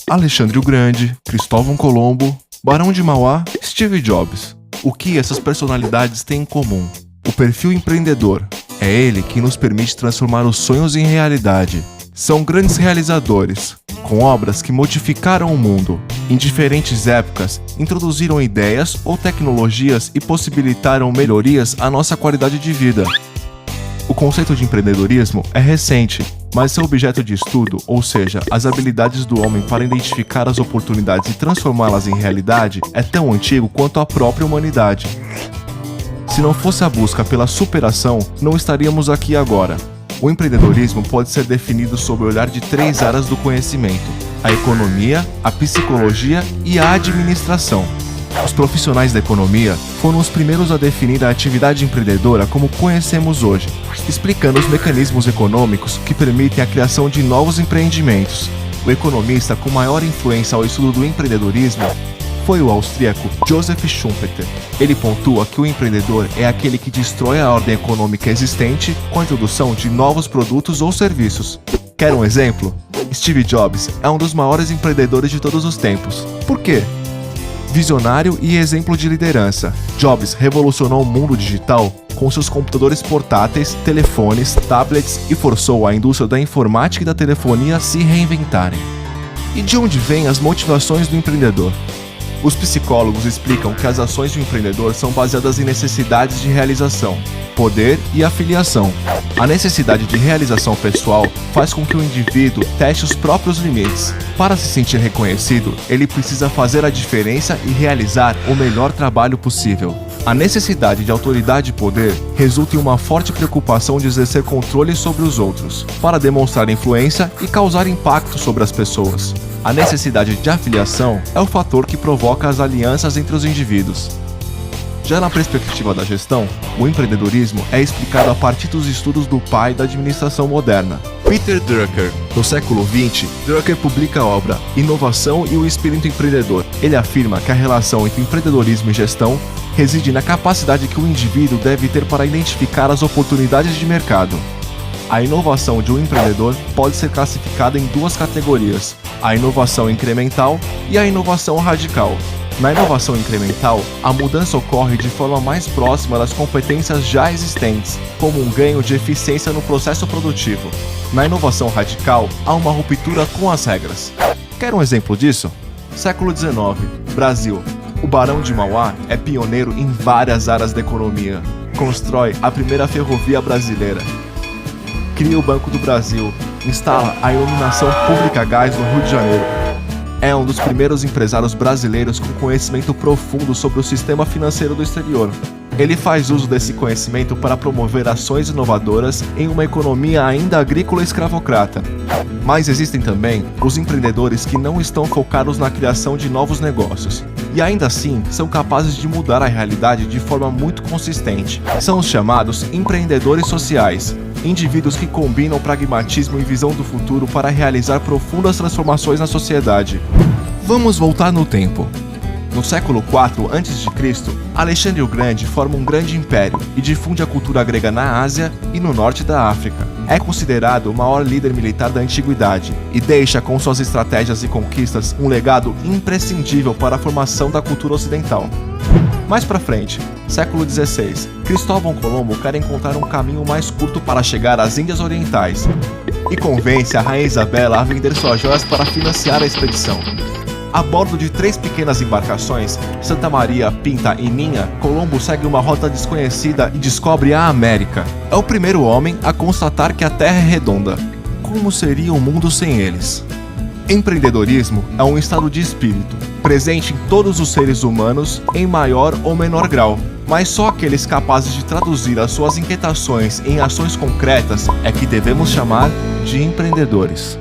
Alexandre o Grande, Cristóvão Colombo, Barão de Mauá, Steve Jobs. O que essas personalidades têm em comum? O perfil empreendedor. É ele que nos permite transformar os sonhos em realidade. São grandes realizadores, com obras que modificaram o mundo. Em diferentes épocas, introduziram ideias ou tecnologias e possibilitaram melhorias à nossa qualidade de vida. O conceito de empreendedorismo é recente, mas seu objeto de estudo, ou seja, as habilidades do homem para identificar as oportunidades e transformá-las em realidade, é tão antigo quanto a própria humanidade. Se não fosse a busca pela superação, não estaríamos aqui agora. O empreendedorismo pode ser definido sob o olhar de 3 áreas do conhecimento: a economia, a psicologia e a administração. Os profissionais da economia foram os primeiros a definir a atividade empreendedora como conhecemos hoje, explicando os mecanismos econômicos que permitem a criação de novos empreendimentos. O economista com maior influência ao estudo do empreendedorismo foi o austríaco Joseph Schumpeter. Ele pontua que o empreendedor é aquele que destrói a ordem econômica existente com a introdução de novos produtos ou serviços. Quer um exemplo? Steve Jobs é um dos maiores empreendedores de todos os tempos. Por quê? Visionário e exemplo de liderança, Jobs revolucionou o mundo digital com seus computadores portáteis, telefones, tablets e forçou a indústria da informática e da telefonia a se reinventarem. E de onde vêm as motivações do empreendedor? Os psicólogos explicam que as ações do empreendedor são baseadas em necessidades de realização, poder e afiliação. A necessidade de realização pessoal faz com que o indivíduo teste os próprios limites. Para se sentir reconhecido, ele precisa fazer a diferença e realizar o melhor trabalho possível. A necessidade de autoridade e poder resulta em uma forte preocupação de exercer controle sobre os outros, para demonstrar influência e causar impacto sobre as pessoas. A necessidade de afiliação é o fator que provoca as alianças entre os indivíduos. Já na perspectiva da gestão, o empreendedorismo é explicado a partir dos estudos do pai da administração moderna, Peter Drucker. No século XX, Drucker publica a obra Inovação e o Espírito Empreendedor. Ele afirma que a relação entre empreendedorismo e gestão reside na capacidade que o indivíduo deve ter para identificar as oportunidades de mercado. A inovação de um empreendedor pode ser classificada em 2 categorias: a inovação incremental e a inovação radical. Na inovação incremental, a mudança ocorre de forma mais próxima das competências já existentes, como um ganho de eficiência no processo produtivo. Na inovação radical, há uma ruptura com as regras. Quer um exemplo disso? Século XIX, Brasil. O Barão de Mauá é pioneiro em várias áreas da economia. Constrói a primeira ferrovia brasileira. Cria o Banco do Brasil, instala a iluminação pública a gás no Rio de Janeiro. É um dos primeiros empresários brasileiros com conhecimento profundo sobre o sistema financeiro do exterior. Ele faz uso desse conhecimento para promover ações inovadoras em uma economia ainda agrícola e escravocrata. Mas existem também os empreendedores que não estão focados na criação de novos negócios, e ainda assim são capazes de mudar a realidade de forma muito consistente. São os chamados empreendedores sociais, indivíduos que combinam pragmatismo e visão do futuro para realizar profundas transformações na sociedade. Vamos voltar no tempo. No século IV a.C., Alexandre o Grande forma um grande império e difunde a cultura grega na Ásia e no norte da África. É considerado o maior líder militar da antiguidade e deixa com suas estratégias e conquistas um legado imprescindível para a formação da cultura ocidental. Mais pra frente, século XVI, Cristóvão Colombo quer encontrar um caminho mais curto para chegar às Índias Orientais e convence a rainha Isabela a vender suas joias para financiar a expedição. A bordo de 3 pequenas embarcações, Santa Maria, Pinta e Ninha, Colombo segue uma rota desconhecida e descobre a América. É o primeiro homem a constatar que a Terra é redonda. Como seria o mundo sem eles? Empreendedorismo é um estado de espírito, presente em todos os seres humanos em maior ou menor grau, mas só aqueles capazes de traduzir as suas inquietações em ações concretas é que devemos chamar de empreendedores.